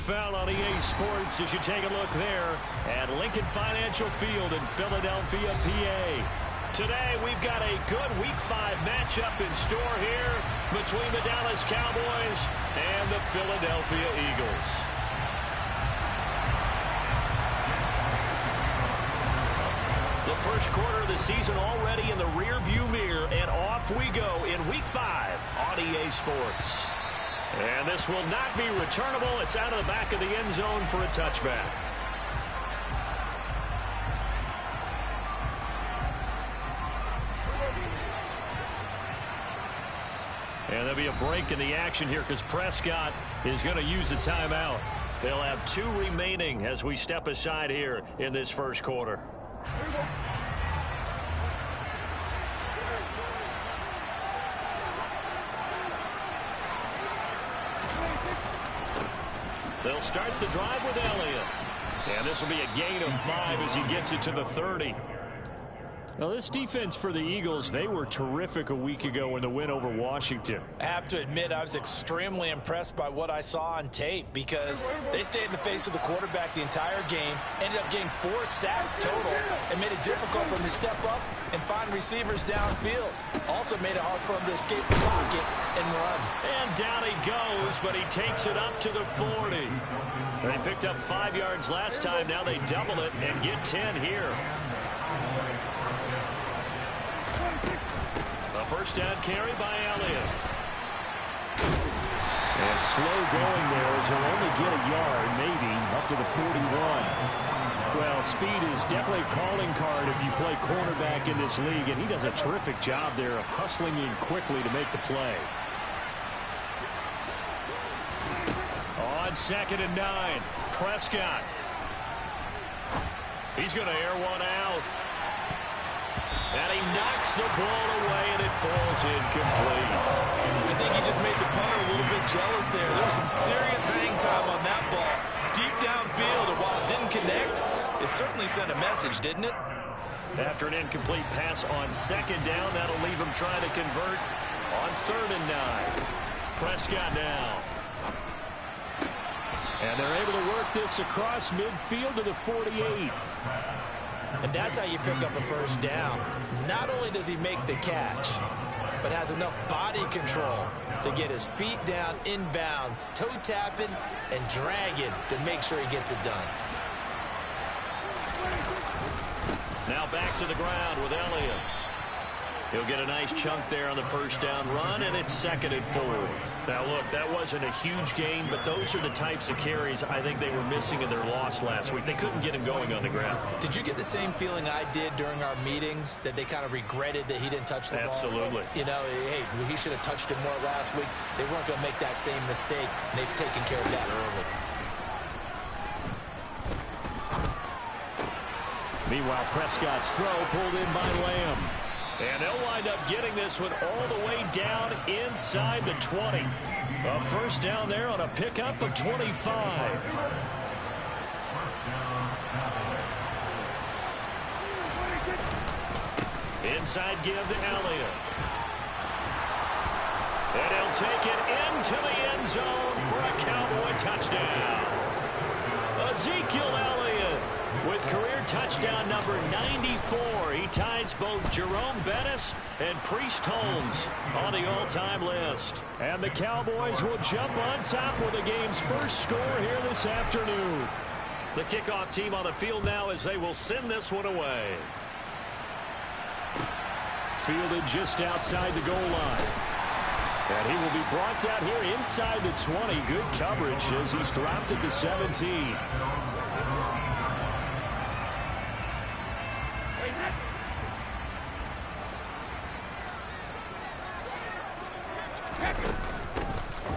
found on EA Sports as you take a look there at Lincoln Financial Field in Philadelphia, PA. Today, we've got a good Week 5 matchup in store here between the Dallas Cowboys and the Philadelphia Eagles. The first quarter of the season already in the rearview mirror, and off we go in Week 5 on EA Sports. And this will not be returnable. It's out of the back of the end zone for a touchback. And there'll be a break in the action here because Prescott is going to use a timeout. They'll have 2 remaining as we step aside here in this first quarter. They'll start the drive with Elliott. And this will be a gain of 5 as he gets it to the 30. Now, this defense for the Eagles, they were terrific a week ago in the win over Washington. I have to admit, I was extremely impressed by what I saw on tape because they stayed in the face of the quarterback the entire game, ended up getting 4 sacks total, and made it difficult for him to step up and find receivers downfield. Also made it hard for him to escape the pocket and run. And down he goes, but he takes it up to the 40. They picked up 5 yards last time. Now they double it and get 10 here. First down carry by Elliott. And slow going there as he'll only get a yard, maybe, up to the 41. Well, speed is definitely a calling card if you play cornerback in this league, and he does a terrific job there of hustling in quickly to make the play. On 2nd and 9, Prescott. He's going to air one out. And he knocks the ball away, and it falls incomplete. I think he just made the punter a little bit jealous there. There was some serious hang time on that ball. Deep downfield, and while it didn't connect, it certainly sent a message, didn't it? After an incomplete pass on 2nd down, that'll leave him trying to convert on 3rd and 9. Prescott now. And they're able to work this across midfield to the 48. And that's how you pick up a first down. Not only does he make the catch, but has enough body control to get his feet down inbounds, toe tapping and dragging to make sure he gets it done. Now back to the ground with Elliott. He'll get a nice chunk there on the first down run, and it's 2nd and 4. Now, look, that wasn't a huge gain, but those are the types of carries I think they were missing in their loss last week. They couldn't get him going on the ground. Did you get the same feeling I did during our meetings, that they kind of regretted that he didn't touch the ball? Absolutely. You know, hey, he should have touched it more last week. They weren't going to make that same mistake, and they've taken care of that early. Meanwhile, Prescott's throw pulled in by Lamb. And they'll wind up getting this one all the way down inside the 20. A first down there on a pickup of 25. Inside give to Elliott. And he'll take it into the end zone for a Cowboy touchdown. Ezekiel Elliott with career touchdown number 94. He ties both Jerome Bettis and Priest Holmes on the all-time list. And the Cowboys will jump on top with the game's first score here this afternoon. The kickoff team on the field now as they will send this one away. Fielded just outside the goal line. And he will be brought down here inside the 20. Good coverage as he's dropped at the 17.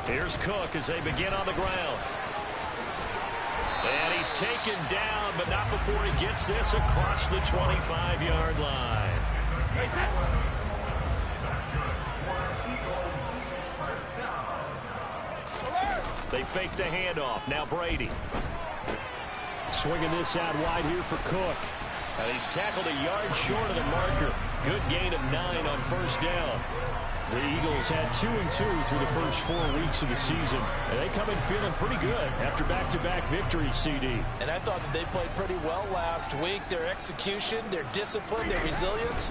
Here's Cook as they begin on the ground. And he's taken down, but not before he gets this across the 25-yard line. They fake the handoff. Now Brady. Swinging this out wide here for Cook. And he's tackled a yard short of the marker. Good gain of 9 on first down. The Eagles had 2-2 through the first 4 weeks of the season. And they come in feeling pretty good after back-to-back victories, CD. And I thought that they played pretty well last week. Their execution, their discipline, their resilience,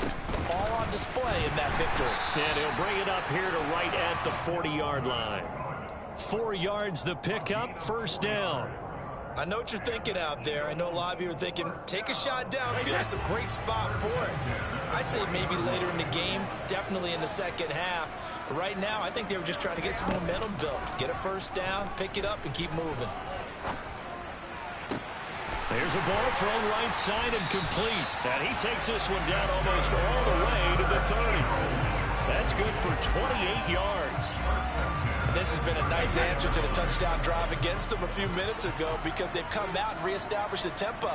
all on display in that victory. And he'll bring it up here to right at the 40-yard line. 4 yards the pickup, first down. I know what you're thinking out there. I know a lot of you are thinking, take a shot downfield. It's a great spot for it. I'd say maybe later in the game, definitely in the second half. But right now, I think they were just trying to get some momentum built. Get a first down, pick it up, and keep moving. There's a ball thrown right side and complete. And he takes this one down almost all the way to the 30. That's good for 28 yards. And this has been a nice answer to the touchdown drive against them a few minutes ago because they've come out and reestablished the tempo.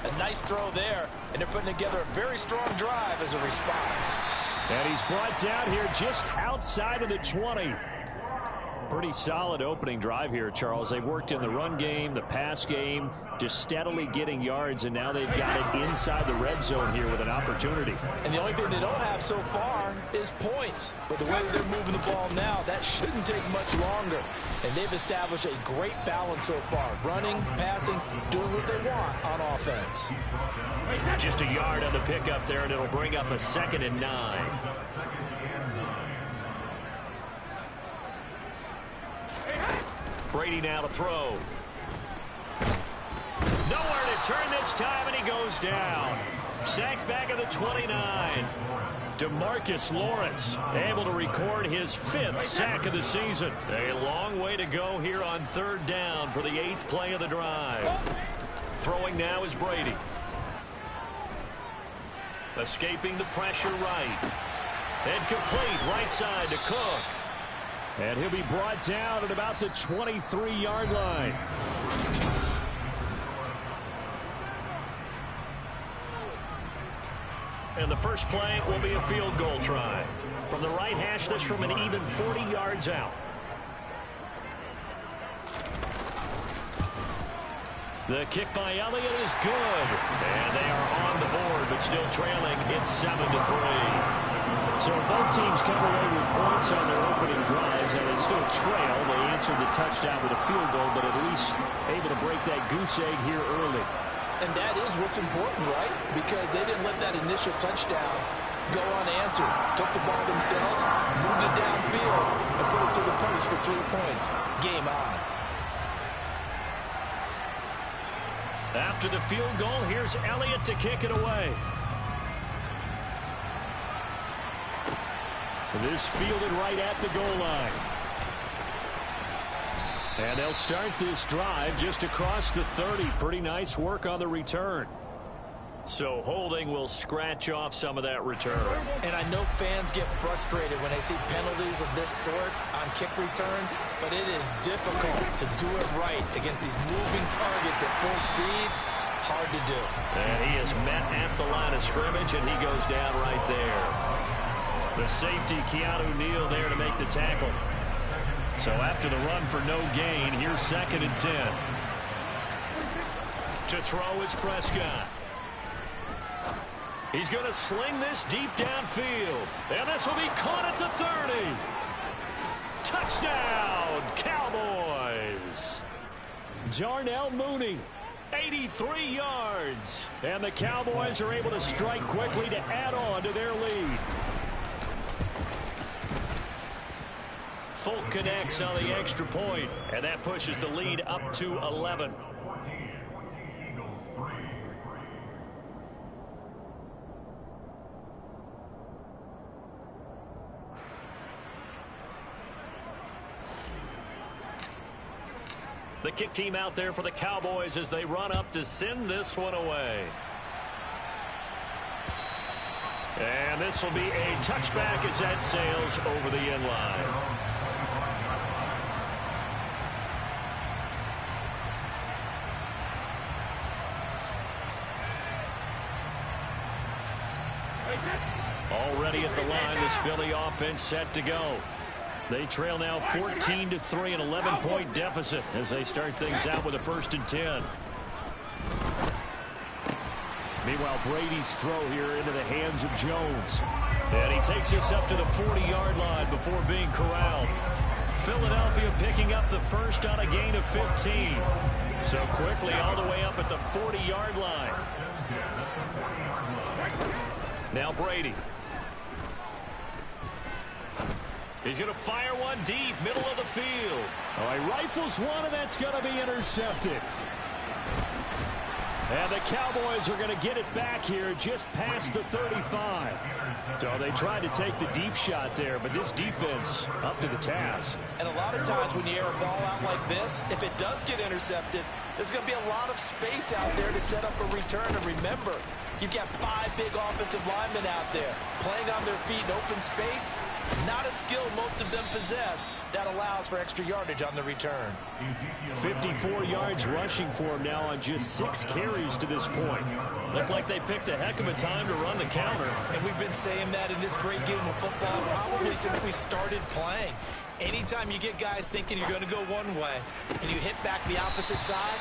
A nice throw there, and they're putting together a very strong drive as a response. And he's brought down here just outside of the 20. Pretty solid opening drive here, Charles. They've worked in the run game, the pass game, just steadily getting yards, and now they've got it inside the red zone here with an opportunity. And the only thing they don't have so far is points. But the way they're moving the ball now, that shouldn't take much longer. And they've established a great balance so far. Running, passing, doing what they want on offense. Just a yard on the pickup there, and it'll bring up a 2nd and 9. Brady now to throw. Nowhere to turn this time, and he goes down. Sacked back at the 29. DeMarcus Lawrence able to record his 5th sack of the season. A long way to go here on 3rd down for the 8th play of the drive. Throwing now is Brady. Escaping the pressure right. And complete right side to Cook. And he'll be brought down at about the 23-yard line. And the first play will be a field goal try. From the right hash, this from an even 40 yards out. The kick by Elliott is good. And they are on the board, but still trailing. It's 7-3. So both teams come away with points on their opening drives, and they still trail. They answered the touchdown with a field goal, but at least able to break that goose egg here early. And that is what's important, right? Because they didn't let that initial touchdown go unanswered. Took the ball themselves, moved it downfield, and put it to the post for 3 points. Game on. After the field goal, here's Elliott to kick it away. This fielded right at the goal line. And they'll start this drive just across the 30. Pretty nice work on the return. So holding will scratch off some of that return. And I know fans get frustrated when they see penalties of this sort on kick returns, but it is difficult to do it right against these moving targets at full speed. Hard to do. And he is met at the line of scrimmage, and he goes down right there. The safety, Keanu Neal, there to make the tackle. So after the run for no gain, here's 2nd and 10. To throw is Prescott. He's going to sling this deep downfield. And this will be caught at the 30. Touchdown, Cowboys. Darnell Mooney, 83 yards. And the Cowboys are able to strike quickly to add on to their lead. Folk connects on the extra point, and that pushes the lead up to 11. The kick team out there for the Cowboys as they run up to send this one away. And this will be a touchback as that sails over the end line. Already at the line, this Philly offense set to go. They trail now 14-3, an 11-point deficit as they start things out with a 1st and 10. Meanwhile, Brady's throw here into the hands of Jones. And he takes us up to the 40-yard line before being corralled. Philadelphia picking up the first on a gain of 15. So quickly all the way up at the 40-yard line. Now Brady. He's going to fire one deep, middle of the field. Oh, he rifles one, and that's going to be intercepted. And the Cowboys are going to get it back here just past the 35. So they tried to take the deep shot there, but this defense up to the task. And a lot of times when you air a ball out like this, if it does get intercepted, there's going to be a lot of space out there to set up a return. And remember, you've got 5 big offensive linemen out there playing on their feet in open space. Not a skill most of them possess that allows for extra yardage on the return. 54 yards rushing for him now on just 6 carries to this point. Looked like they picked a heck of a time to run the counter. And we've been saying that in this great game of football probably since we started playing. Anytime you get guys thinking you're going to go one way and you hit back the opposite side,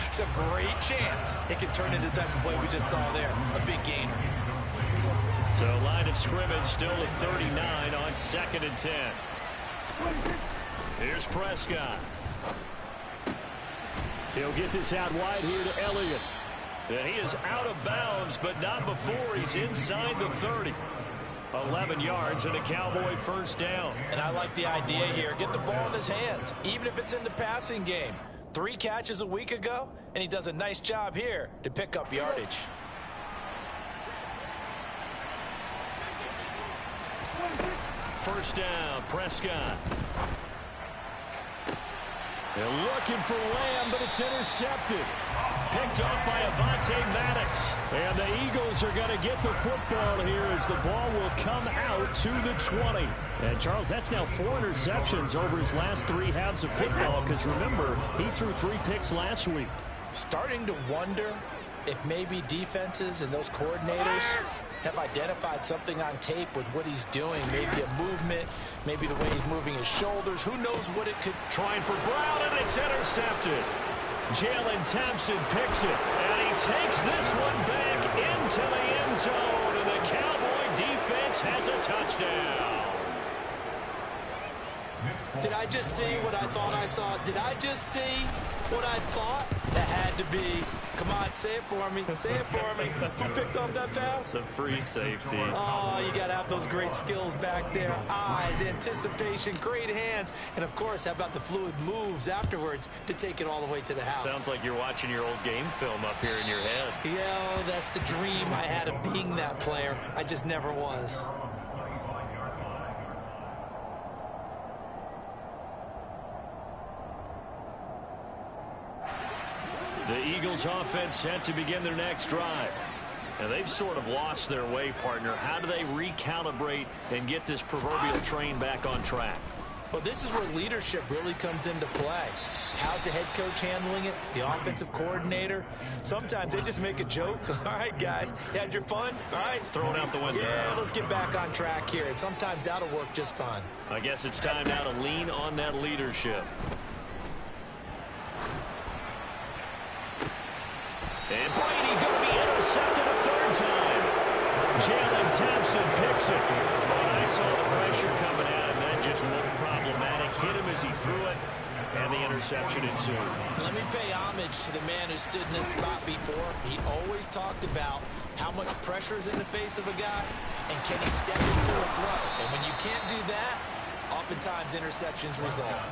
it's a great chance it can turn into the type of play we just saw there, a big gainer. So line of scrimmage still at 39 on 2nd and 10. Here's Prescott. He'll get this out wide here to Elliott. And he is out of bounds, but not before he's inside the 30. 11 yards and a Cowboy first down. And I like the idea here. Get the ball in his hands, even if it's in the passing game. 3 catches a week ago, and he does a nice job here to pick up yardage. First down, Prescott. They're looking for Lamb, but it's intercepted. Picked off by Avonte Maddox. And the Eagles are going to get the football here as the ball will come out to the 20. And, Charles, that's now 4 interceptions over his last 3 halves of football because, remember, he threw 3 picks last week. Starting to wonder if maybe defenses and those coordinators have identified something on tape with what he's doing. Maybe a movement, maybe the way he's moving his shoulders. Who knows what it could. Trying for Brown, and it's intercepted. Jalen Thompson picks it, and he takes this one back into the end zone, and the Cowboy defense has a touchdown. Did I just see what I thought I saw? Did I just see what I thought? That had to be. Come on, say it for me. Say it for me. Who picked up that pass? It's a free safety. Oh, you got to have those great skills back there. Eyes, anticipation, great hands. And, of course, how about the fluid moves afterwards to take it all the way to the house? Sounds like you're watching your old game film up here in your head. Yeah, that's the dream I had of being that player. I just never was. The Eagles offense set to begin their next drive. And they've sort of lost their way, partner. How do they recalibrate and get this proverbial train back on track? Well, this is where leadership really comes into play. How's the head coach handling it? The offensive coordinator? Sometimes they just make a joke. All right, guys, you had your fun? All right. Throw it out the window. Yeah, let's get back on track here. And sometimes that'll work just fine. I guess it's time now to lean on that leadership. And Brady going to be intercepted a 3rd time. Jalen Thompson picks it. And I saw the pressure coming at him. That just looked problematic. Hit him as he threw it, and the interception ensued. Let me pay homage to the man who stood in this spot before. He always talked about how much pressure is in the face of a guy, and can he step into a throw. And when you can't do that, oftentimes interceptions result.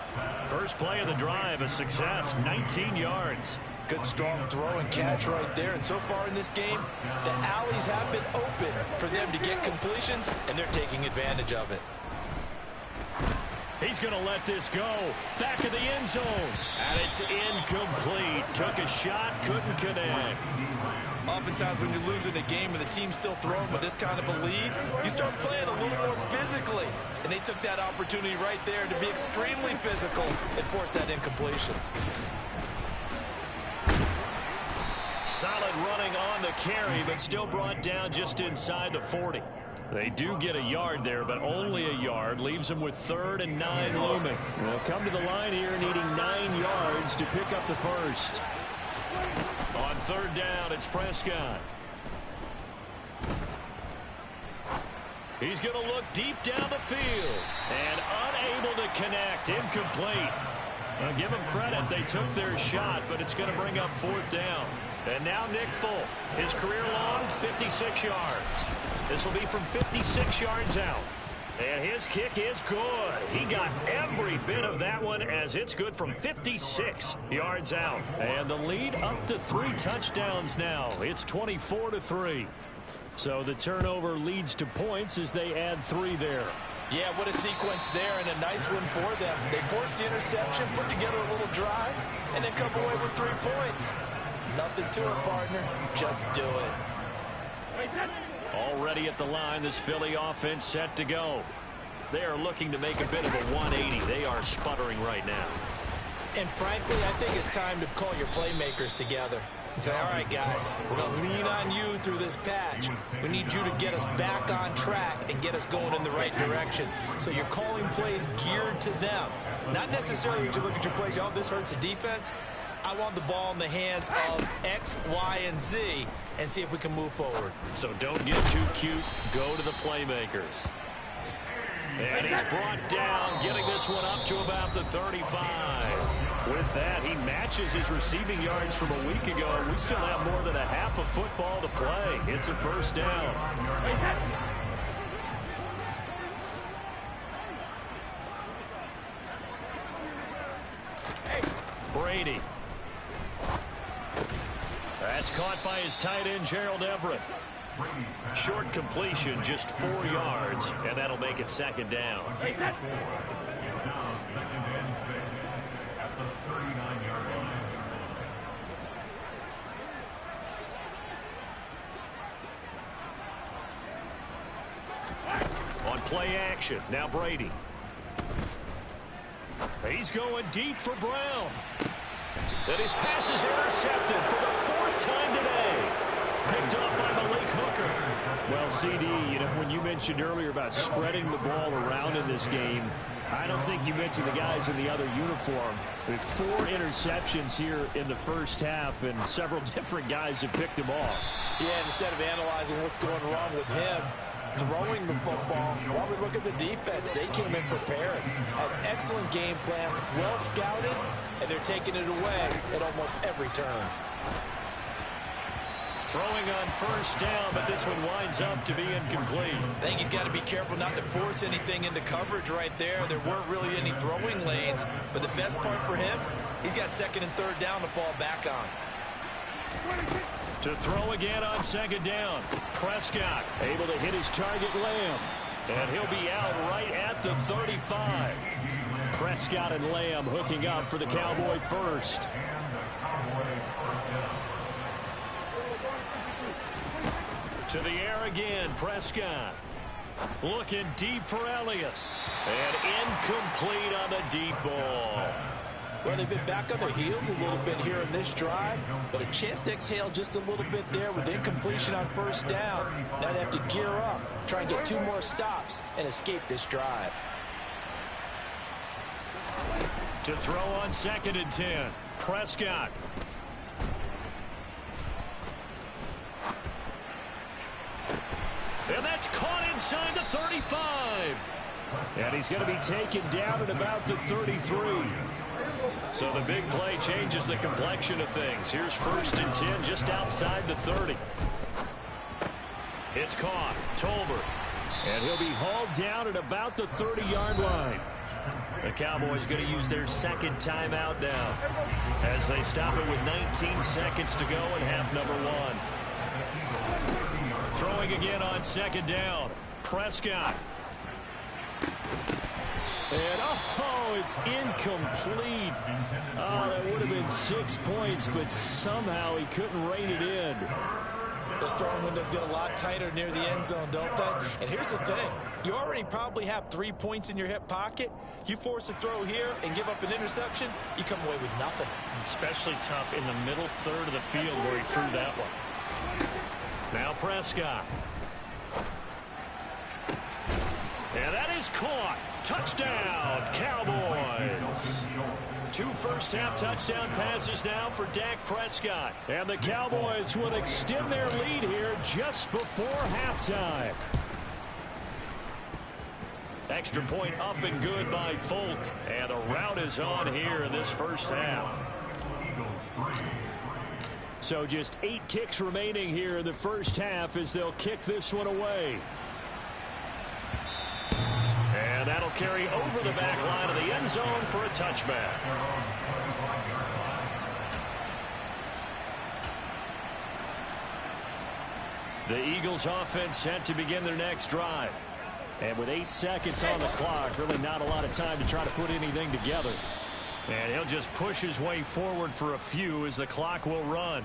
First play of the drive, a success, 19 yards. Good strong throw and catch right there. And so far in this game, the alleys have been open for them to get completions, and they're taking advantage of it. He's going to let this go. Back of the end zone. And it's incomplete. Took a shot, couldn't connect. Oftentimes when you're losing a game and the team's still throwing with this kind of a lead, you start playing a little more physically. And they took that opportunity right there to be extremely physical and force that incompletion. Solid running on the carry, but still brought down just inside the 40. They do get a yard there, but only a yard. Leaves them with 3rd and 9 looming. They'll come to the line here needing 9 yards to pick up the first. On 3rd down, it's Prescott. He's going to look deep down the field and unable to connect. Incomplete. Now give them credit. They took their shot, but it's going to bring up 4th down. And now Nick Folk. His career long, 56 yards. This will be from 56 yards out. And his kick is good. He got every bit of that one as it's good from 56 yards out. And the lead up to 3 touchdowns now. It's 24-3. So the turnover leads to points as they add 3 there. Yeah, what a sequence there, and a nice one for them. They force the interception, put together a little drive, and then come away with 3 points. Nothing to it, partner. Just do it. Already at the line, this Philly offense set to go. They are looking to make a bit of a 180. They are sputtering right now. And frankly, I think it's time to call your playmakers together and say, all right, guys, we're going to lean on you through this patch. We need you to get us back on track and get us going in the right direction. So you're calling plays geared to them. Not necessarily when you look at your plays, oh, this hurts the defense. I want the ball in the hands of X, Y, and Z and see if we can move forward. So don't get too cute. Go to the playmakers. And he's brought down, getting this one up to about the 35. With that, he matches his receiving yards from a week ago. We still have more than a half of football to play. It's a 1st down. Brady. That's caught by his tight end, Gerald Everett. Short completion, just 4 yards, and that'll make it 2nd down. On play action, now Brady. He's going deep for Brown. And his pass is intercepted for the 4th time today. Picked up by Malik Hooker. Well, CD, you know, when you mentioned earlier about spreading the ball around in this game, I don't think you mentioned the guys in the other uniform. With 4 interceptions here in the first half, and several different guys have picked him off. Yeah, instead of analyzing what's going wrong with him, throwing the football, while we look at the defense, they came in prepared. An excellent game plan, well scouted, and they're taking it away at almost every turn. Throwing on 1st down, but this one winds up to be incomplete. I think he's got to be careful not to force anything into coverage right there. There weren't really any throwing lanes, but the best part for him, he's got 2nd and 3rd down to fall back on. To throw again on 2nd down. Prescott able to hit his target, Lamb. And he'll be out right at the 35. Prescott and Lamb hooking up for the Cowboy 1st. To the air again, Prescott. Looking deep for Elliott. And incomplete on the deep ball. Well, they've been back on their heels a little bit here in this drive, but a chance to exhale just a little bit there with incompletion on 1st down. Now they have to gear up, try and get 2 more stops, and escape this drive. To throw on 2nd and 10, Prescott. And that's caught inside the 35. And he's going to be taken down at about the 33. So the big play changes the complexion of things. Here's 1st and 10 just outside the 30. It's caught. Tolbert. And he'll be hauled down at about the 30-yard line. The Cowboys going to use their 2nd timeout now as they stop it with 19 seconds to go in half number 1. Throwing again on 2nd down. Prescott. And, oh, it's incomplete. Oh, that would have been 6 points, but somehow he couldn't rein it in. Those throwing windows get a lot tighter near the end zone, don't they? And here's the thing. You already probably have 3 points in your hip pocket. You force a throw here and give up an interception, you come away with nothing. Especially tough in the middle third of the field where he threw that one. Now Prescott. And that is caught. Touchdown, Cowboys. 2 first-half touchdown passes now for Dak Prescott. And the Cowboys will extend their lead here just before halftime. Extra point up and good by Folk. And the rout is on here in this first half. So just 8 ticks remaining here in the first half as they'll kick this one away. And that'll carry over the back line of the end zone for a touchback. The Eagles offense set to begin their next drive. And with 8 seconds on the clock, really not a lot of time to try to put anything together. And he'll just push his way forward for a few as the clock will run.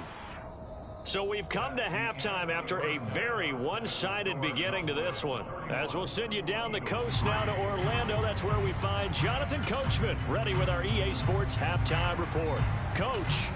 So we've come to halftime after a very one-sided beginning to this one. As we'll send you down the coast now to Orlando, that's where we find Jonathan Coachman ready with our EA Sports Halftime Report. Coach.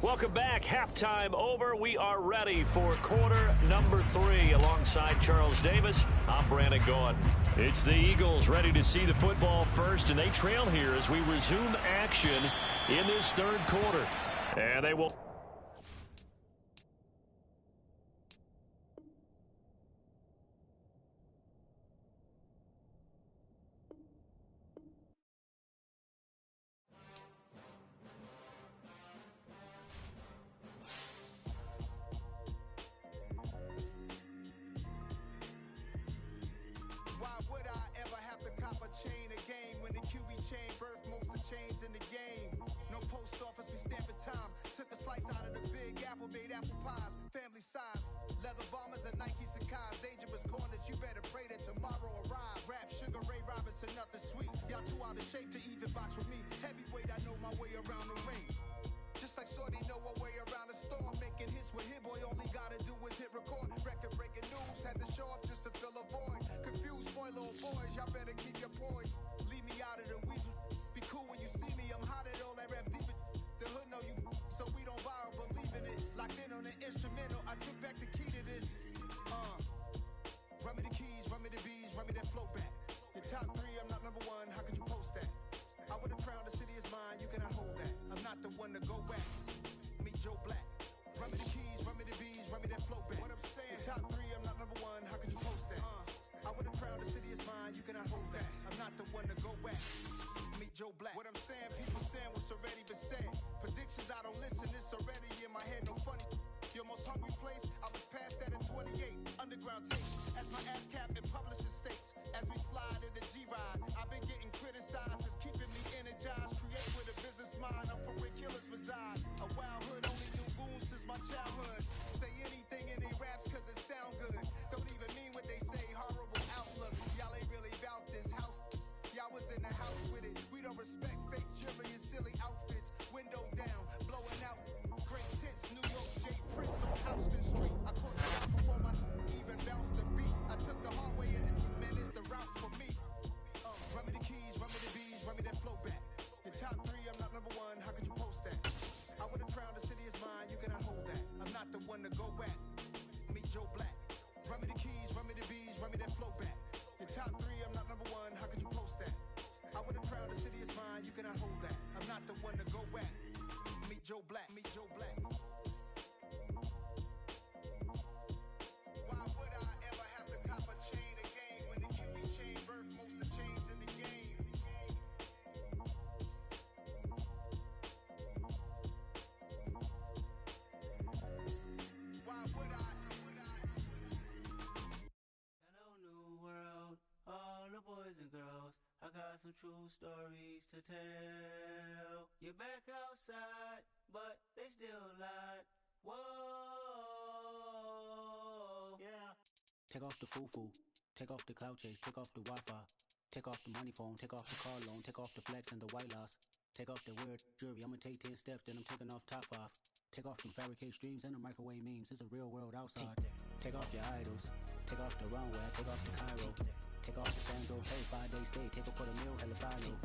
Welcome back. Halftime over. We are ready for quarter number 3. Alongside Charles Davis, I'm Brandon Gaudin. It's the Eagles ready to see the football first, and they trail here as we resume action in this third quarter. And they will... Made apple pies, family size, leather bombers and Nike Sacai's, dangerous corners, you better pray that tomorrow arrives. Rap, Sugar Ray Robinson, nothing sweet. Y'all too out of shape to even box with me. Heavyweight, I know my way around the ring. Just like Shorty know her way around the storm. Making hits with Hit Boy, all he gotta do is hit record. Record breaking news, had to show up just to fill a void. Confused, spoiler boys, y'all better keep your poise. Leave me out of the weasel. Be cool when you see me, I'm hot at all that rap deep. The hood know you, so we don't borrow, believe in it. Locked in on the instrumental, I took back the key to this. Run me the keys, run me the bees, run me that flow back. Your top 3, I'm not number 1, how could you post that? I would've crowned the city is mine, you cannot hold that. I'm not the one to go back. Meet Joe Black. Run me the keys, run me the bees, run me that flow back. What I'm saying, your top 3, I'm not number 1, how could you post that? I would've crowned the city is mine, you cannot hold that. I'm not the one to go back. Meet Joe Black. What I'm saying, people saying what's already been said. Predictions, I don't listen, it's already in my head, no funny. Your most hungry place, I was past that at 28. Underground tape, as my ass captain publishing states. As we slide in the G-Ride, I've been getting criticized, it's keeping me energized. Create with a business mind, I'm from where killers reside. A wild hood, only knew goons since my childhood. Say anything in they raps cause it sound good. Don't even mean what they say, horrible outlook. Y'all ain't really about this house. Y'all was in the house with it. We don't respect fake jewelry and silly outfits. Window down, blowing out. Great tits, New York J. Prince on Houston Street. I caught the house before my even bounced the beat. I took the hard way in it, man, it's the route for me. Run me the keys, run me the bees, run me that flow back. Your top 3, I'm not number 1, how could you post that? I would've crowned the city is mine, you cannot hold that. I'm not the one to go back. Meet Joe Black. Run me the keys, run me the bees, run me that flow back. Your top 3, I'm not number 1, how could you post that? I would've crowned the city is mine, you cannot hold that. I'm not the one to go back. Meet Joe Black, meet Joe Black. Why would I ever have to cop a chain again when the QB chain birthed most of the chains in the game? Why would I? Hello, new world, all the boys and girls. I got some true stories to tell. You're back outside, but they still lied. Whoa, yeah. Take off the foo-foo, take off the cloud chase, take off the Wi-Fi, take off the money phone, take off the car loan, take off the flex and the white loss. Take off the weird jewelry, I'ma take 10 steps, then I'm taking off top 5. Take off them fabricate streams and the microwave memes, it's a real world outside. Take off your idols, take off the runway, take off the Cairo. Take off the Sandro, hey, 5 days stay, take a $250,000 hella follow.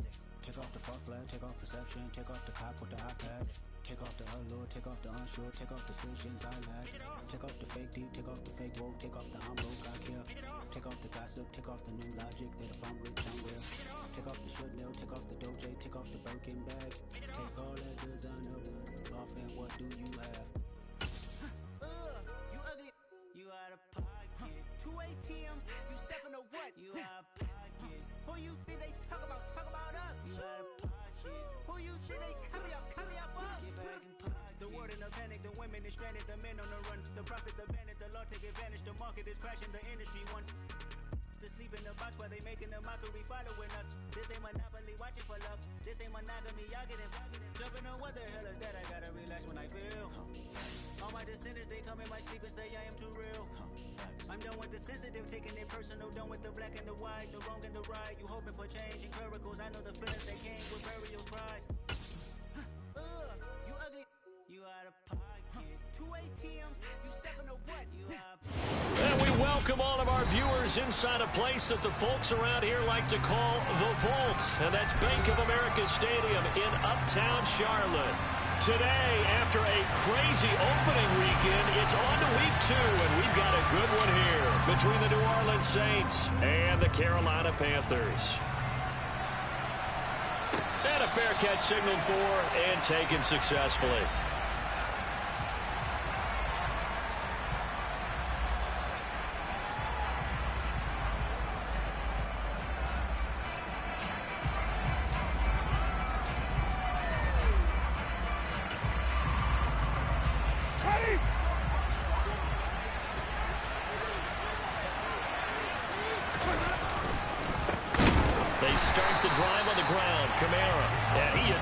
Take off the false flag, take off perception, take off the cop with the iPad. Take off the allure, take off the unsure, take off decisions I lack. Take off the fake deep, take off the fake woke, take off the I'm broke, I care. Take off the gossip, take off the new logic that if I'm rich, I'm real. Take off the should know, take off the doje, take off the Birkin bag. Take all that designer off and what do you have? You ugly, you out of pocket. 2 ATMs, you stepping to what? You out of pocket. Who you think they talk about? Talk about us. You out of pocket. Who you think they carry out for us? Get back in pocket. The world in a panic, the women is stranded, the men on the run. The profits abandoned, the law take advantage. The market is crashing, the industry wants to sleep in the box while they making a mockery following us. This ain't monopoly, watching for love. This ain't monogamy, y'all getting jumping on what the hell is that? I gotta relax when I feel. All my descendants, they come in my sleep and say I am too real. I'm done with the sensitive, taking it personal. Done with the black and the white, the wrong and the right. You hoping for change and miracles. I know the feelings that came with burial cries. You ugly, you out of pocket. 2 ATMs, you stepping to what? You out of pocket. And we welcome all of our viewers inside a place that the folks around here like to call the Vault. And that's Bank of America Stadium in Uptown Charlotte. Today, after a crazy opening weekend, it's on to week 2, and we've got a good one here between the New Orleans Saints and the Carolina Panthers. And a fair catch signaled for and taken successfully. They start the drive on the ground. Kamara. And he...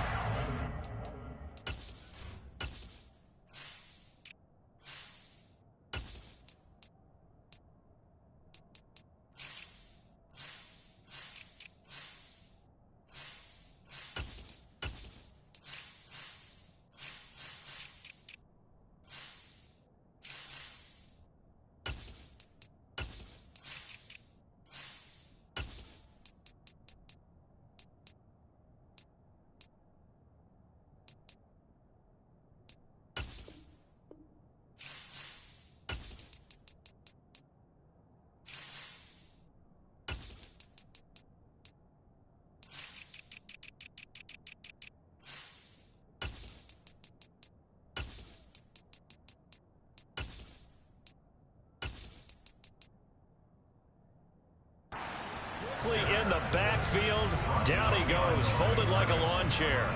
in the backfield. Down he goes, folded like a lawn chair.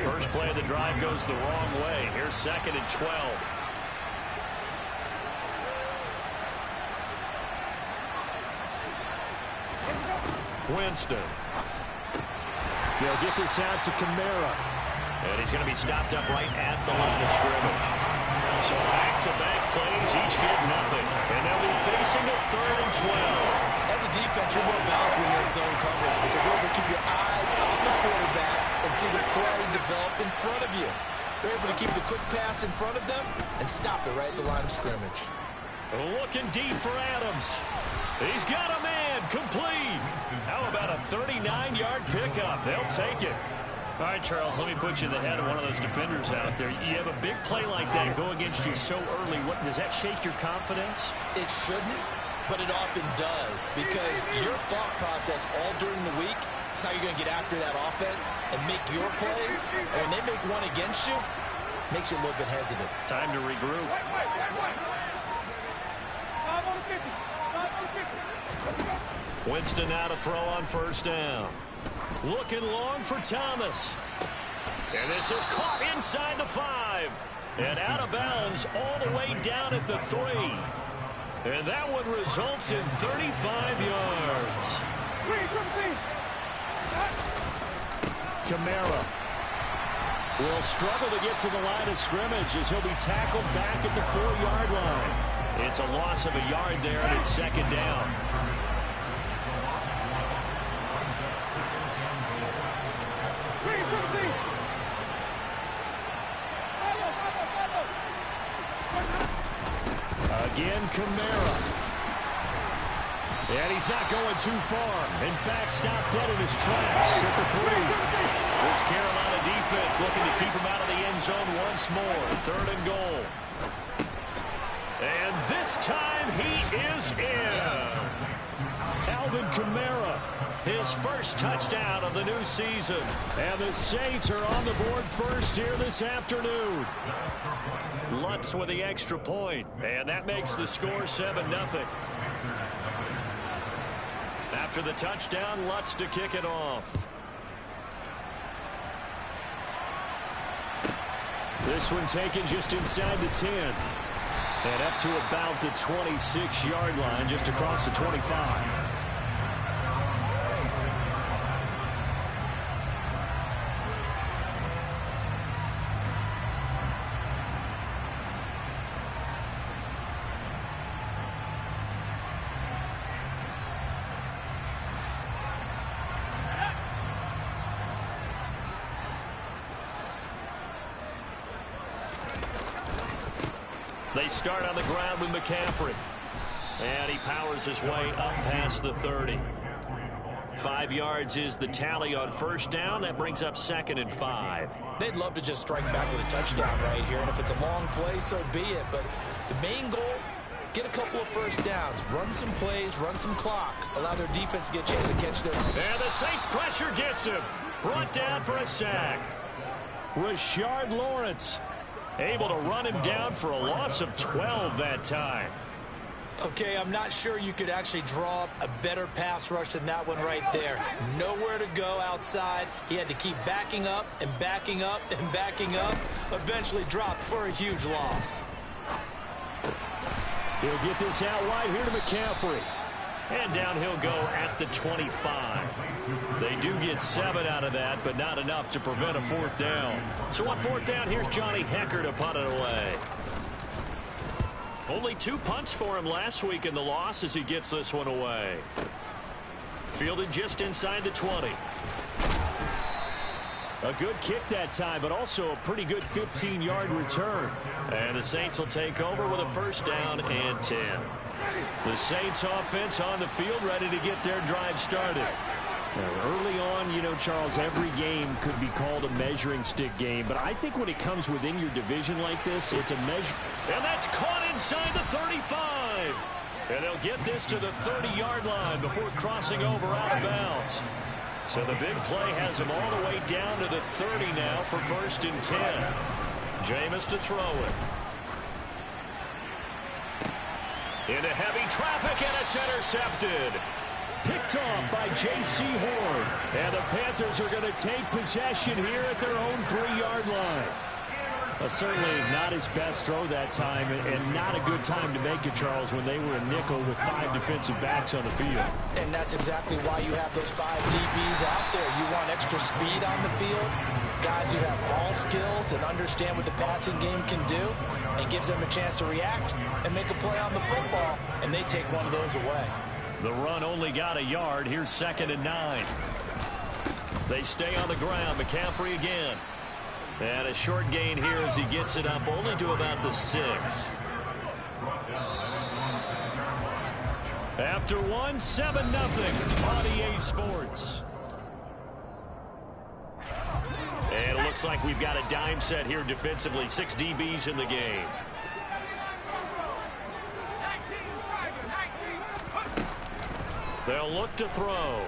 First play of the drive goes the wrong way. Here's 2nd and 12. Winston. They'll get this out to Kamara. And he's going to be stopped up right at the line of scrimmage. So back-to-back plays, each get nothing. And they'll be facing a 3rd and 12. As a defense, you're more balanced when you're in zone coverage because you're able to keep your eyes on the quarterback and see the play develop in front of you. You're able to keep the quick pass in front of them and stop it right at the line of scrimmage. Looking deep for Adams. He's got a man, complete. How about a 39-yard pickup? They'll take it. All right, Charles, let me put you in the head of one of those defenders out there. You have a big play like that go against you so early. What, does that shake your confidence? It shouldn't, but it often does because your thought process all during the week is how you're going to get after that offense and make your plays. And when they make one against you, it makes you a little bit hesitant. Time to regroup. Winston now to throw on 1st down. Looking long for Thomas. And this is caught inside the 5. And out of bounds all the way down at the 3. And that one results in 35 yards. Kamara will struggle to get to the line of scrimmage as he'll be tackled back at the 4-yard line. It's a loss of a yard there, and it's 2nd down. Again, Kamara. And he's not going too far. In fact, stopped dead in his tracks at the 3. This Carolina defense looking to keep him out of the end zone once more. 3rd and goal. And this time he is in. Yes. Alvin Kamara, his first touchdown of the new season. And the Saints are on the board first here this afternoon. Lutz with the extra point, and that makes the score 7-0. After the touchdown, Lutz to kick it off. This one taken just inside the 10. And up to about the 26-yard line, just across the 25. They start on the ground with McCaffrey. And he powers his way up past the 30. 5 yards is the tally on first down. That brings up 2nd and 5. They'd love to just strike back with a touchdown right here. And if it's a long play, so be it. But the main goal, get a couple of first downs. Run some plays, run some clock. Allow their defense to get a chance to catch their... And the Saints pressure gets him. Brought down for a sack. Rashard Lawrence able to run him down for a loss of 12 that time. Okay, I'm not sure you could actually draw up a better pass rush than that one right there. Nowhere to go outside. He had to keep backing up and backing up and backing up. Eventually dropped for a huge loss. He'll get this out wide here to McCaffrey. And down he'll go at the 25. They do get 7 out of that, but not enough to prevent a 4th down. So on 4th down, here's Johnny Hekker to punt it away. Only 2 punts for him last week in the loss as he gets this one away. Fielded just inside the 20. A good kick that time, but also a pretty good 15-yard return. And the Saints will take over with a 1st down and 10. The Saints offense on the field ready to get their drive started. Now, early on, you know, Charles, every game could be called a measuring stick game, but I think when it comes within your division like this, it's a measure. And that's caught inside the 35. And they'll get this to the 30-yard line before crossing over out of bounds. So the big play has him all the way down to the 30 now for 1st and 10. Jameis to throw it. Into heavy traffic, and it's intercepted. Picked off by J.C. Horn. And the Panthers are going to take possession here at their own 3-yard line. Certainly not his best throw that time, and not a good time to make it, Charles, when they were a nickel with 5 defensive backs on the field. And that's exactly why you have those 5 DBs out there. You want extra speed on the field, guys who have ball skills and understand what the passing game can do, and gives them a chance to react and make a play on the football, and they take one of those away. The run only got a yard. Here's 2nd and 9. They stay on the ground. McCaffrey again. And a short gain here as he gets it up only to about the 6. After 1, 7-0 on EA Sports. And it looks like we've got a dime set here defensively. 6 DBs in the game. They'll look to throw.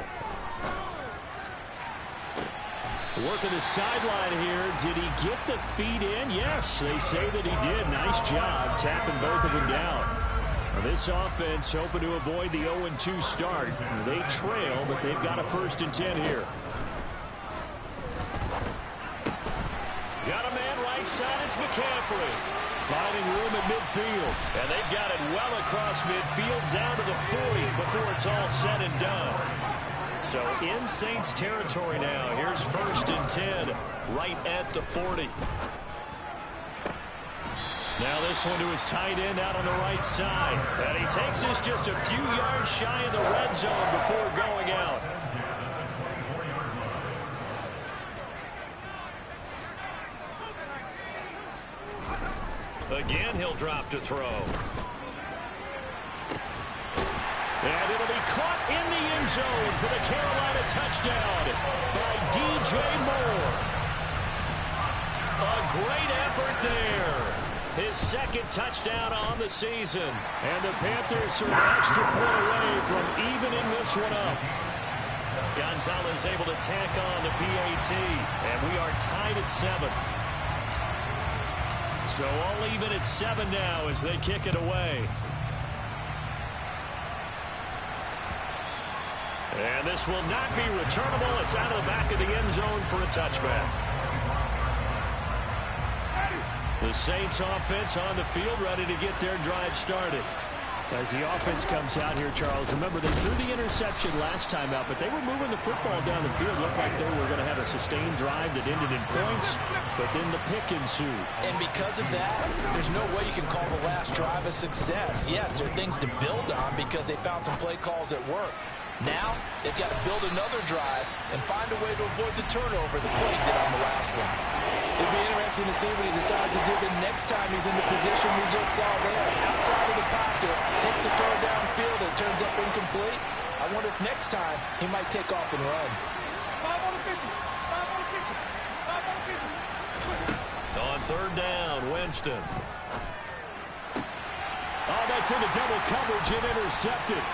Working the sideline here. Did he get the feet in? Yes, they say that he did. Nice job tapping both of them down. Now this offense hoping to avoid the 0-2 start. They trail, but they've got a 1st and 10 here. Got a man right side. It's McCaffrey. Finding room at midfield. And they've got it well across midfield down to the 40 before it's all said and done. So in Saints territory now. Here's 1st and 10 right at the 40. Now this one to his tight end out on the right side. And he takes this just a few yards shy of the red zone before going out. Again, he'll drop to throw. And it'll be caught in the end zone for the Carolina touchdown by DJ Moore. A great effort there. His second touchdown on the season. And the Panthers are an extra point away from evening this one up. Gonzalez able to tack on the PAT. And we are tied at 7. So all even at 7 now as they kick it away. And this will not be returnable. It's out of the back of the end zone for a touchback. The Saints offense on the field ready to get their drive started. As the offense comes out here, Charles, remember they threw the interception last time out, but they were moving the football down the field. Looked like they were going to have a sustained drive that ended in points, but then the pick ensued. And because of that, there's no way you can call the last drive a success. Yes, there are things to build on because they found some play calls at work. Now, they've got to build another drive and find a way to avoid the turnover the play did on the last one. It'd be interesting to see what he decides to do the next time he's in the position we just saw there. Outside of the pocket, takes a throw downfield and turns up incomplete. I wonder if next time he might take off and run. 5 on the 50. 5 on the 50. 5 on the 50. On third down, Winston. Oh, that's into double coverage and intercepted.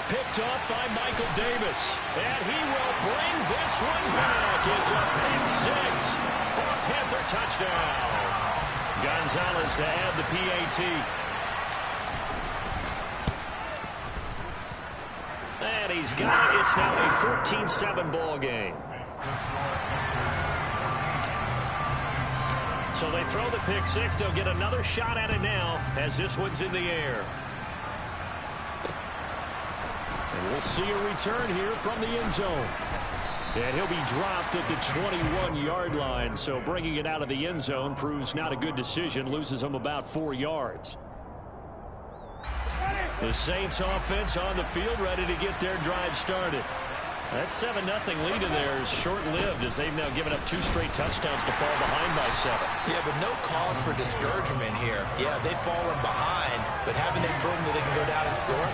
Picked off by Michael Davis. And he will bring this one back. It's a pick 6 for a Panther touchdown. Gonzalez to add the PAT. And he's got it. It's now a 14-7 ball game. So they throw the pick 6. They'll get another shot at it now as this one's in the air. And we'll see a return here from the end zone. And he'll be dropped at the 21-yard line. So bringing it out of the end zone proves not a good decision. Loses them about 4 yards. The Saints offense on the field ready to get their drive started. That 7-0 lead of theirs short-lived as they've now given up 2 straight touchdowns to fall behind by 7. Yeah, but no cause for discouragement here. Yeah, they've fallen behind, but haven't they proven that they can go down and score?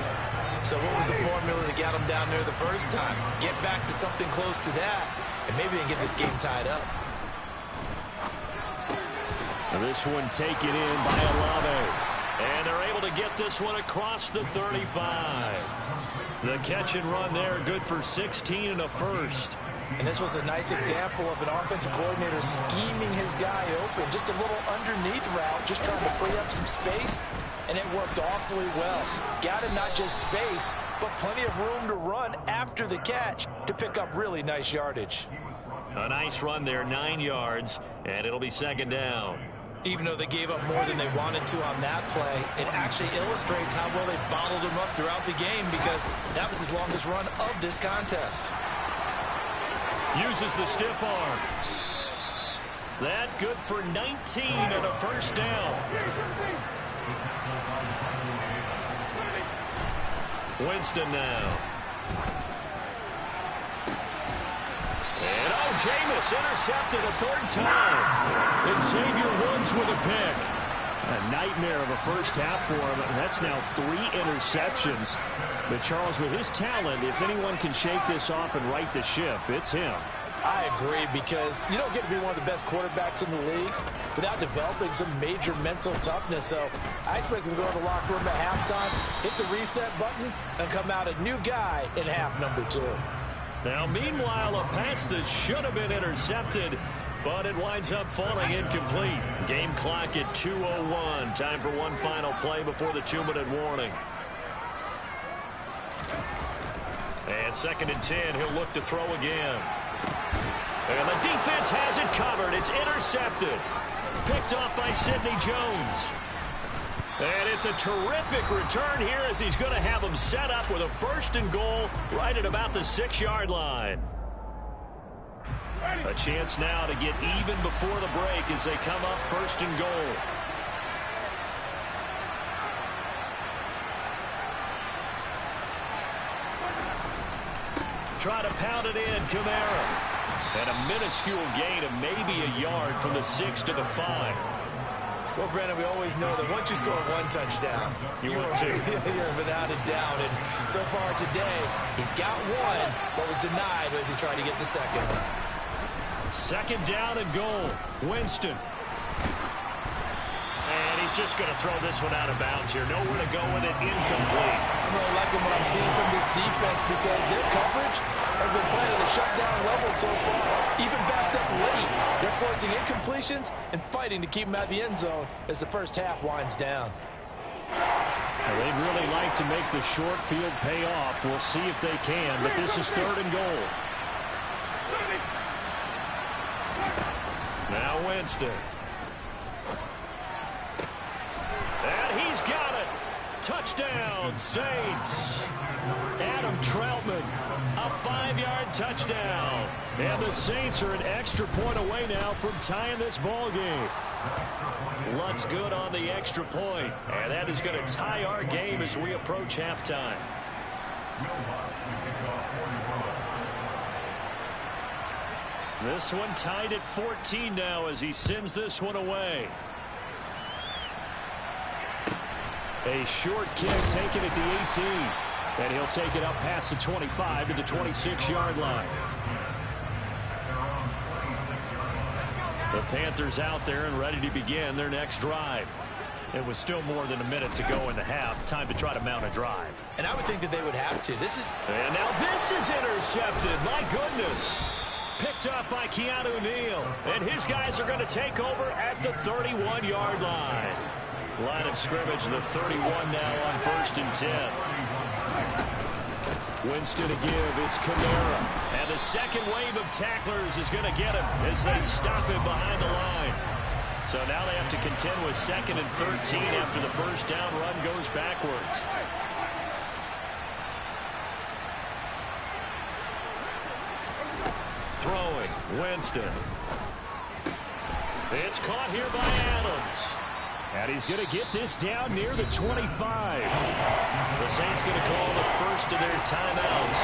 So what was the formula that got them down there the first time? Get back to something close to that, and maybe they can get this game tied up. And this one taken in by Olave. And they're able to get this one across the 35. The catch and run there, good for 16 and a first. And this was a nice example of an offensive coordinator scheming his guy open. Just a little underneath route, just trying to free up some space. And it worked awfully well. Got him not just space, but plenty of room to run after the catch to pick up really nice yardage. A nice run there, 9 yards, and it'll be second down. Even though they gave up more than they wanted to on that play, it actually illustrates how well they bottled him up throughout the game because that was his longest run of this contest. Uses the stiff arm. That good for 19 and a first down. Winston now. And Jameis intercepted a 3rd time. And Xavier Woods with a pick. A nightmare of a first half for him. That's now 3 interceptions. But Charles, with his talent, if anyone can shake this off and right the ship, it's him. I agree, because you don't get to be one of the best quarterbacks in the league without developing some major mental toughness. So I expect him to go to the locker room at halftime, hit the reset button, and come out a new guy in half number 2. Now, meanwhile, a pass that should have been intercepted, but it winds up falling incomplete. Game clock at 2:01. Time for one final play before the 2-minute warning. And 2nd and 10, he'll look to throw again. And the defense has it covered. It's intercepted. Picked off by Sidney Jones. And it's a terrific return here as he's going to have them set up with a 1st and goal right at about the 6-yard line. A chance now to get even before the break as they come up 1st and goal. Try to pound it in, Kamara. And a minuscule gain of maybe a yard from the 6 to the 5. Well, Brandon, we always know that once you score one touchdown, you're without a doubt. And so far today, he's got one, but was denied as he tried to get the second one. Second down and goal. Winston. And he's just going to throw this one out of bounds here. Nowhere to go with it. Incomplete. I'm really liking what I'm seeing from this defense because their coverage has been playing at a shutdown level so far. Even backed up late. They're forcing incompletions and fighting to keep them out of the end zone as the first half winds down. Well, they'd really like to make the short field pay off. We'll see if they can, but this is third and goal. Now Winston. And he's got it. Touchdown, Saints. Adam Troutman, a 5-yard touchdown. And the Saints are an extra point away now from tying this ball game. Lutz good on the extra point. And that is going to tie our game as we approach halftime. This one tied at 14 now as he sends this one away. A short kick taken at the 18. And he'll take it up past the 25 to the 26-yard line. The Panthers out there and ready to begin their next drive. It was still more than a minute to go in the half. Time to try to mount a drive. And I would think that they would have to. And now this is intercepted. My goodness. Picked up by Keanu Neal. And his guys are going to take over at the 31-yard line. Line of scrimmage, the 31 now on 1st and 10. Winston to give. It's Kamara. And the second wave of tacklers is going to get him as they stop him behind the line. So now they have to contend with 2nd and 13 after the first down run goes backwards. Throwing. Winston. It's caught here by Adams. And he's going to get this down near the 25. The Saints going to call the first of their timeouts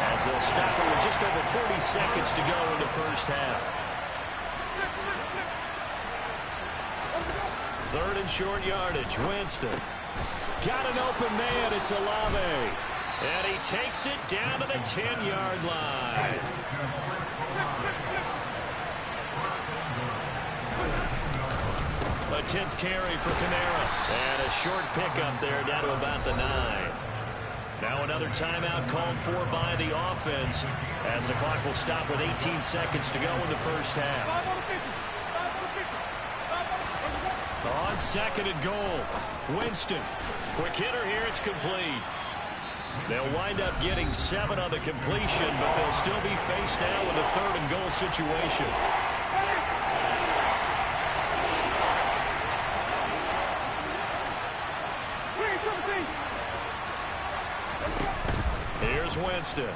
as they'll stop it with just over 40 seconds to go in the first half. 3rd and short yardage. Winston. Got an open man. It's Olave. And he takes it down to the 10-yard line. A 10th carry for Kamara. And a short pickup there down to about the 9. Now another timeout called for by the offense as the clock will stop with 18 seconds to go in the first half. On 2nd and goal. Winston. Quick hitter here. It's complete. They'll wind up getting 7 on the completion, but they'll still be faced now with a 3rd and goal situation. Here's Winston.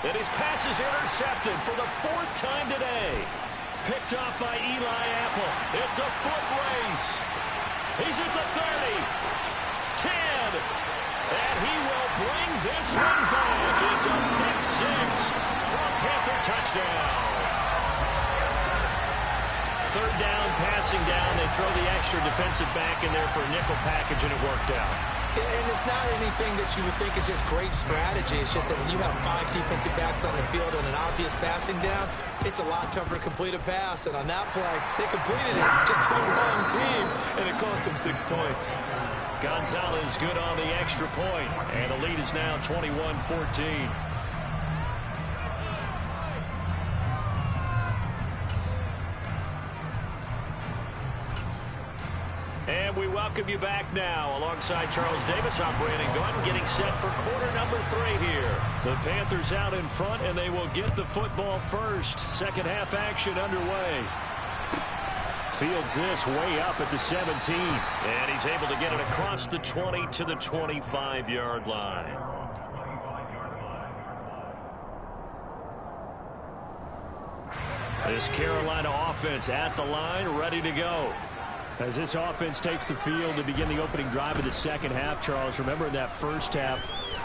And his pass is intercepted for the 4th time today. Picked off by Eli Apple. It's a foot race. He's at the 30. 10. And he will bring this one back. It's a pick 6 for a Panther touchdown. 3rd down, passing down. They throw the extra defensive back in there for a nickel package, and it worked out. And it's not anything that you would think is just great strategy. It's just that when you have 5 defensive backs on the field on an obvious passing down, it's a lot tougher to complete a pass. And on that play, they completed it just to the wrong team, and it cost them 6 points. Gonzalez good on the extra point, and the lead is now 21-14. And we welcome you back now. Alongside Charles Davis, I'm Brandon Gunn, getting set for quarter number 3 here. The Panthers out in front, and they will get the football first. Second half action underway. Fields this way up at the 17. And he's able to get it across the 20 to the 25-yard line. This Carolina offense at the line, ready to go. As this offense takes the field to begin the opening drive of the second half, Charles, remember in that first half,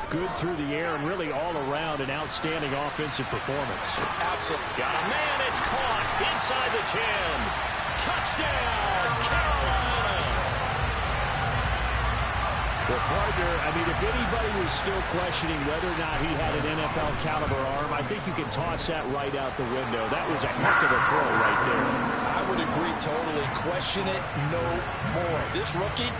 good through the air and really all around an outstanding offensive performance. Absolutely. Got a man, it's caught inside the 10. Touchdown, Carolina! Well, partner, I mean, if anybody was still questioning whether or not he had an NFL caliber arm, I think you can toss that right out the window. That was a heck of a throw right there. I would agree totally. Question it no more. This rookie,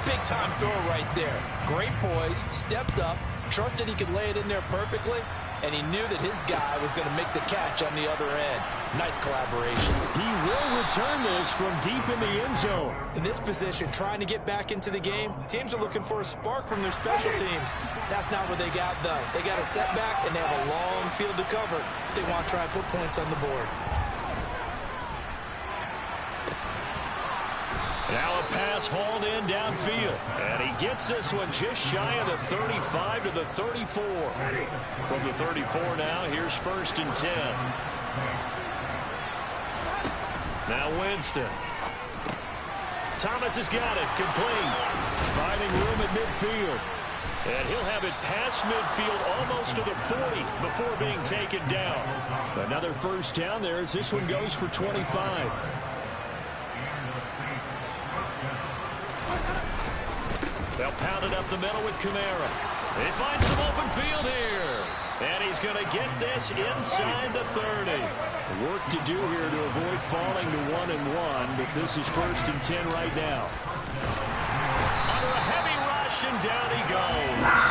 big-time throw right there. Great poise, stepped up, trusted he could lay it in there perfectly, and he knew that his guy was going to make the catch on the other end. Nice collaboration. He will return this from deep in the end zone. In this position, trying to get back into the game, teams are looking for a spark from their special teams. That's not what they got, though. They got a setback, and they have a long field to cover if they want to try and put points on the board. Now a pass hauled in downfield. And he gets this one just shy of the 35 to the 34. From the 34 now, here's 1st and 10. Now Winston. Thomas has got it. Complete. Finding room at midfield. And he'll have it past midfield almost to the 40 before being taken down. Another first down there as this one goes for 25. They'll pound it up the middle with Kamara. They find some open field here. And he's going to get this inside the 30. Work to do here to avoid falling to 1-1, but this is 1st and 10 right now. Under a heavy rush, and down he goes.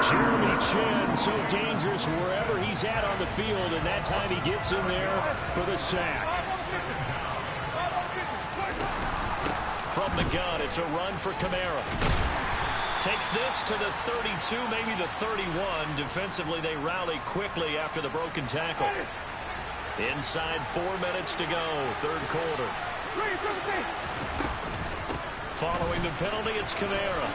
Jeremy Chinn, so dangerous wherever he's at on the field, and that time he gets in there for the sack. From the gun, it's a run for Kamara. Takes this to the 32, maybe the 31. Defensively, they rally quickly after the broken tackle. Inside 4 minutes to go, 3rd quarter. Following the penalty, it's Kamara.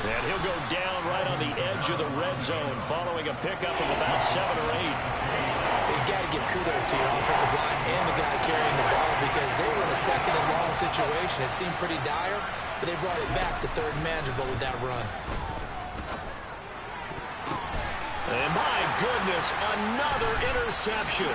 And he'll go down right on the edge of the red zone following a pickup of about 7 or 8. You got to give kudos to your offensive line and the guy carrying the ball because they were in a 2nd and long situation. It seemed pretty dire, but they brought it back to 3rd manageable with that run. And my goodness, another interception.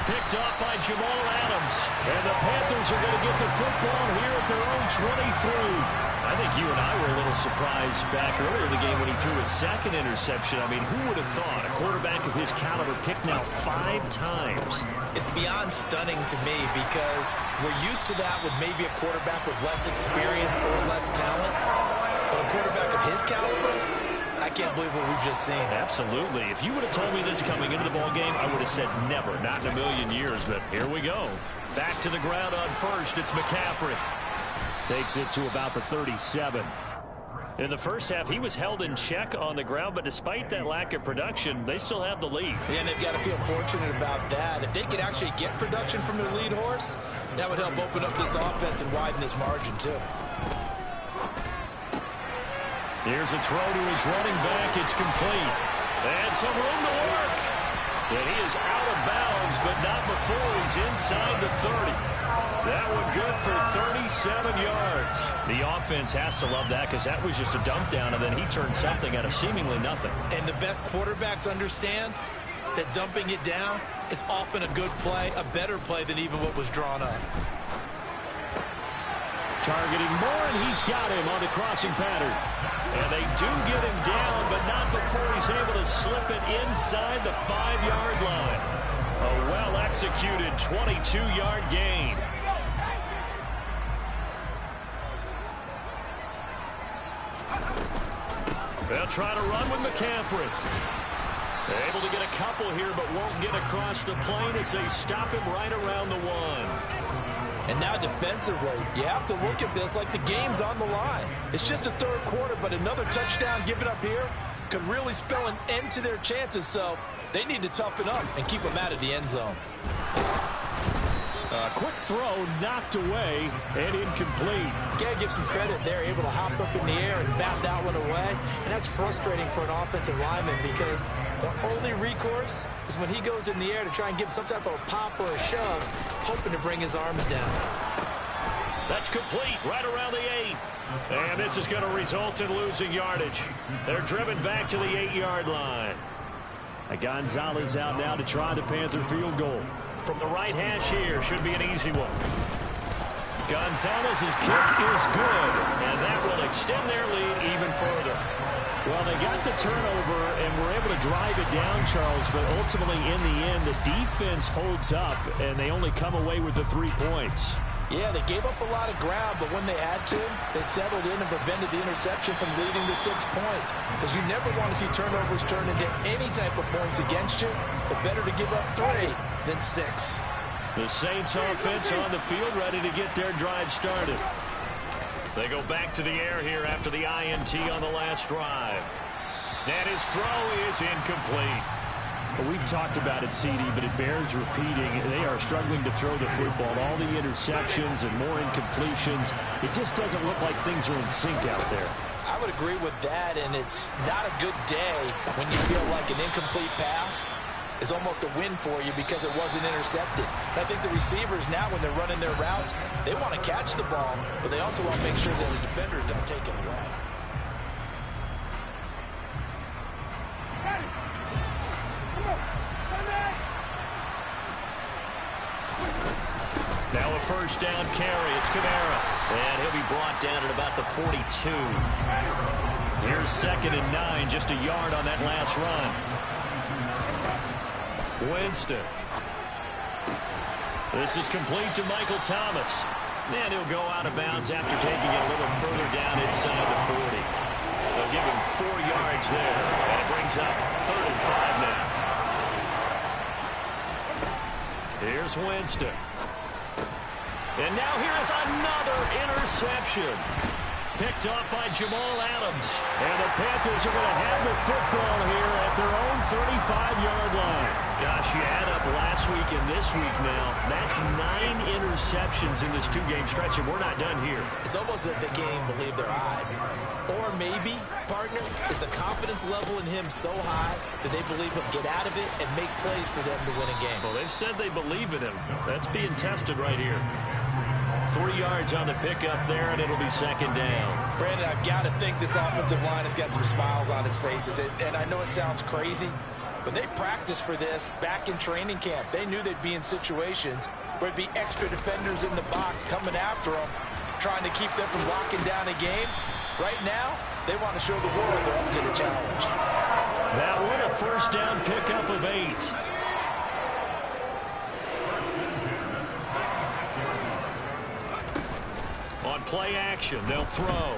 Picked up by Jamal Adams. And the Panthers are going to get the football here at their own 23. I think you and I were a little surprised back earlier in the game when he threw his 2nd interception. I mean, who would have thought a quarterback of his caliber picked now 5 times? It's beyond stunning to me because we're used to that with maybe a quarterback with less experience or less talent. But a quarterback of his caliber, I can't believe what we've just seen. Absolutely. If you would have told me this coming into the ball game, I would have said never, not in a million years. But here we go. Back to the ground on 1st. It's McCaffrey. Takes it to about the 37. In the first half, he was held in check on the ground, but despite that lack of production, they still have the lead. Yeah, and they've got to feel fortunate about that. If they could actually get production from their lead horse, that would help open up this offense and widen this margin, too. Here's a throw to his running back. It's complete. And some room to work. And he is out of bounds, but not before he's inside the 30. That one good for 37 yards. The offense has to love that because that was just a dump down, and then he turned something out of seemingly nothing. And the best quarterbacks understand that dumping it down is often a good play, a better play than even what was drawn up. Targeting Moore, and he's got him on the crossing pattern. And they do get him down, but not before he's able to slip it inside the 5-yard line. A well-executed 22-yard gain. They'll try to run with McCaffrey. They're able to get a couple here, but won't get across the plane as they stop him right around the 1. And now defensively, you have to look at this like the game's on the line. It's just a 3rd quarter, but another touchdown given up here could really spell an end to their chances. So they need to toughen up and keep them out of the end zone. A quick throw knocked away and incomplete. You got to give some credit. They're able to hop up in the air and bat that one away. And that's frustrating for an offensive lineman because the only recourse is when he goes in the air to try and give some type of a pop or a shove, hoping to bring his arms down. That's complete right around the 8. And this is going to result in losing yardage. They're driven back to the 8-yard line. Gonzalez out now to try the Panther field goal. From the right hash here, should be an easy one. Gonzalez's kick is good, and that will extend their lead even further. Well, they got the turnover and were able to drive it down, Charles, but ultimately in the end, the defense holds up, and they only come away with the 3 points. Yeah, they gave up a lot of ground, but when they had to, they settled in and prevented the interception from leading to 6 points. Because you never want to see turnovers turn into any type of points against you, but better to give up 3 than 6. The Saints offense on the field ready to get their drive started. They go back to the air here after the INT on the last drive. And his throw is incomplete. Well, we've talked about it, CD, but it bears repeating. They are struggling to throw the football. All the interceptions and more incompletions. It just doesn't look like things are in sync out there. I would agree with that, and it's not a good day when you feel like an incomplete pass is almost a win for you because it wasn't intercepted. I think the receivers now, when they're running their routes, they want to catch the ball, but they also want to make sure that the defenders don't take it away. Now a first down carry. It's Kamara. And he'll be brought down at about the 42. Here's 2nd and 9, just a yard on that last run. Winston. This is complete to Michael Thomas. And he'll go out of bounds after taking it a little further down inside the 40. They'll give him 4 yards there. And it brings up 3rd and 5 now. Here's Winston. And now here is another interception. Picked off by Jamal Adams. And the Panthers are going to have the football here at their own 35-yard line. Gosh, you add up last week and this week now. That's 9 interceptions in this 2-game stretch, and we're not done here. It's almost as if they can't even believe their eyes. Or maybe, partner, is the confidence level in him so high that they believe he'll get out of it and make plays for them to win a game. Well, they've said they believe in him. That's being tested right here. 3 yards on the pickup there, and it'll be 2nd down. Brandon, I've got to think this offensive line has got some smiles on its faces. And I know it sounds crazy, but they practiced for this back in training camp. They knew they'd be in situations where it'd be extra defenders in the box coming after them, trying to keep them from locking down a game. Right now, they want to show the world they're up to the challenge. That one, a first down pickup of 8. On play action, they'll throw.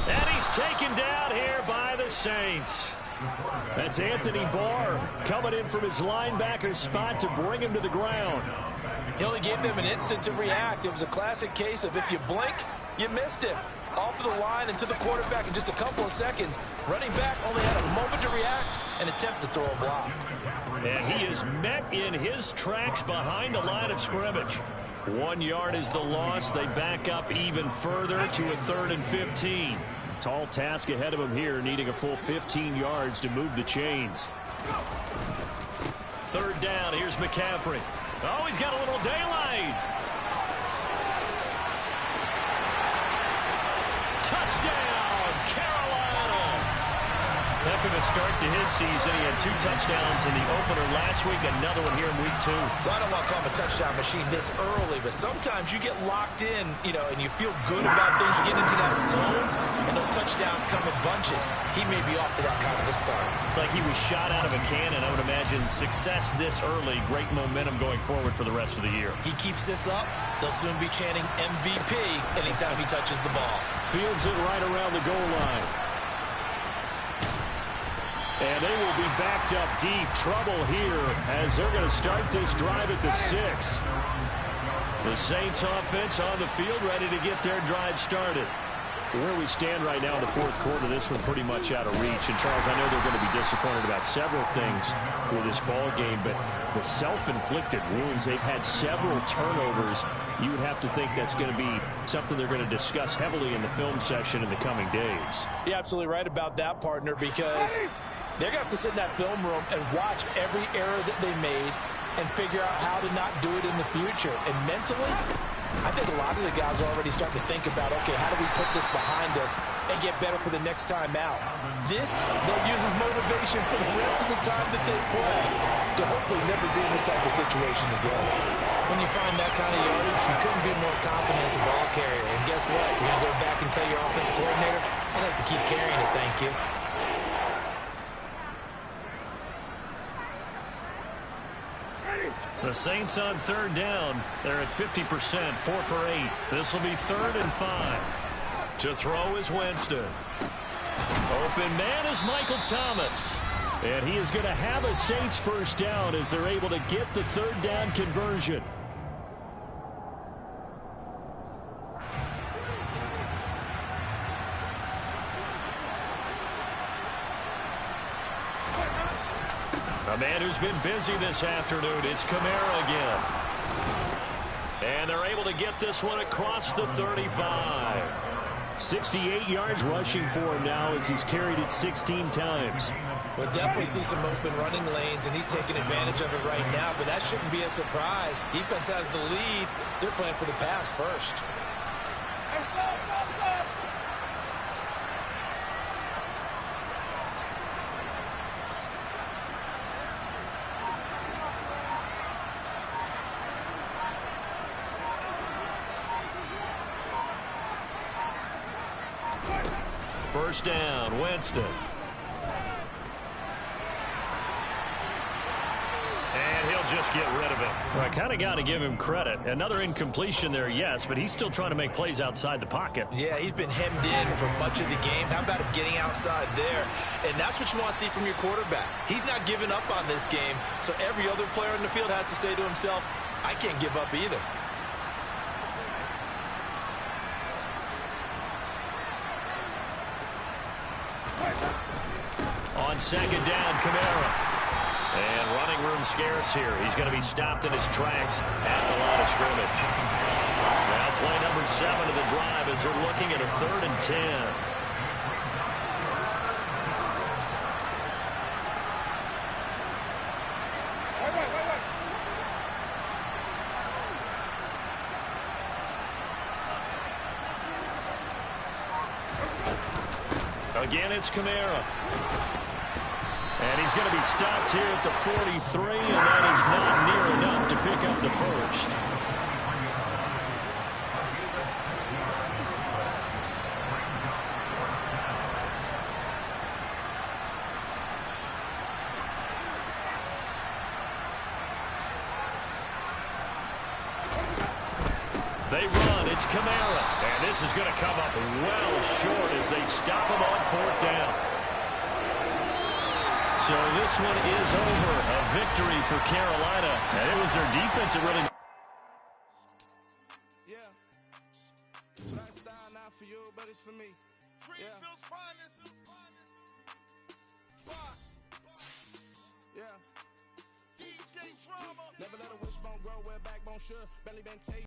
And he's taken down here by the Saints. That's Anthony Barr coming in from his linebacker spot to bring him to the ground. He only gave them an instant to react. It was a classic case of if you blink, you missed him. Off of the line and to the quarterback in just a couple of seconds. Running back only had a moment to react and attempt to throw a block. And he is met in his tracks behind the line of scrimmage. 1 yard is the loss. They back up even further to a 3rd and 15. Tall task ahead of him here, needing a full 15 yards to move the chains. 3rd down, here's McCaffrey. Oh, he's got a little daylight. Touchdown, Carolina. Heck of a start to his season. He had 2 touchdowns in the opener last week, another one here in week 2. Well, I don't want to call him a touchdown machine this early, but sometimes you get locked in, and you feel good about things. You get into that zone, and those touchdowns come in bunches. He may be off to that kind of a start. It's like he was shot out of a cannon. I would imagine success this early, great momentum going forward for the rest of the year. He keeps this up, they'll soon be chanting MVP anytime he touches the ball. Fields it right around the goal line. And they will be backed up deep. Trouble here as they're going to start this drive at the 6. The Saints offense on the field ready to get their drive started. Where we stand right now in the 4th quarter, this one pretty much out of reach. And, Charles, I know they're going to be disappointed about several things with this ball game, but the self-inflicted wounds, they've had several turnovers. You would have to think that's going to be something they're going to discuss heavily in the film session in the coming days. You're absolutely right about that, partner, because they're going to have to sit in that film room and watch every error that they made and figure out how to not do it in the future. And mentally, I think a lot of the guys are already starting to think about, okay, how do we put this behind us and get better for the next time out? This, they'll use as motivation for the rest of the time that they play to hopefully never be in this type of situation again. When you find that kind of yardage, you couldn't be more confident as a ball carrier. And guess what? You're going to go back and tell your offensive coordinator, I'd like to keep carrying it, thank you. The Saints on third down. They're at 50%, 4 for 8. This will be 3rd and 5. To throw is Winston. Open man is Michael Thomas. And he is going to have a Saints first down as they're able to get the 3rd down conversion. A man who's been busy this afternoon, it's Kamara again. And they're able to get this one across the 35. 68 yards rushing for him now as he's carried it 16 times. We'll definitely see some open running lanes, and he's taking advantage of it right now, but that shouldn't be a surprise. Defense has the lead. They're playing for the pass first. First down, Winston. And he'll just get rid of it. Well, I kind of got to give him credit. Another incompletion there, yes, but he's still trying to make plays outside the pocket. Yeah, he's been hemmed in for much of the game. How about him getting outside there? And that's what you want to see from your quarterback. He's not giving up on this game, so every other player in the field has to say to himself, I can't give up either. On second down, Kamara. And running room scarce here. He's going to be stopped in his tracks at the line of scrimmage. Now play number 7 of the drive as they're looking at a 3rd and 10. Again, it's Kamara. And he's going to be stopped here at the 43, and that is not near enough to pick up the first. They run. It's Kamara. And this is going to come up well short as they stop him on 4th down. So this one is over. A victory for Carolina. And it was their defense that really... Yeah. So that style not for you, but it's for me. Greenfield's finest. Boss. Yeah. DJ Drama. Never let a wishbone grow where backbone should. Belly been tape.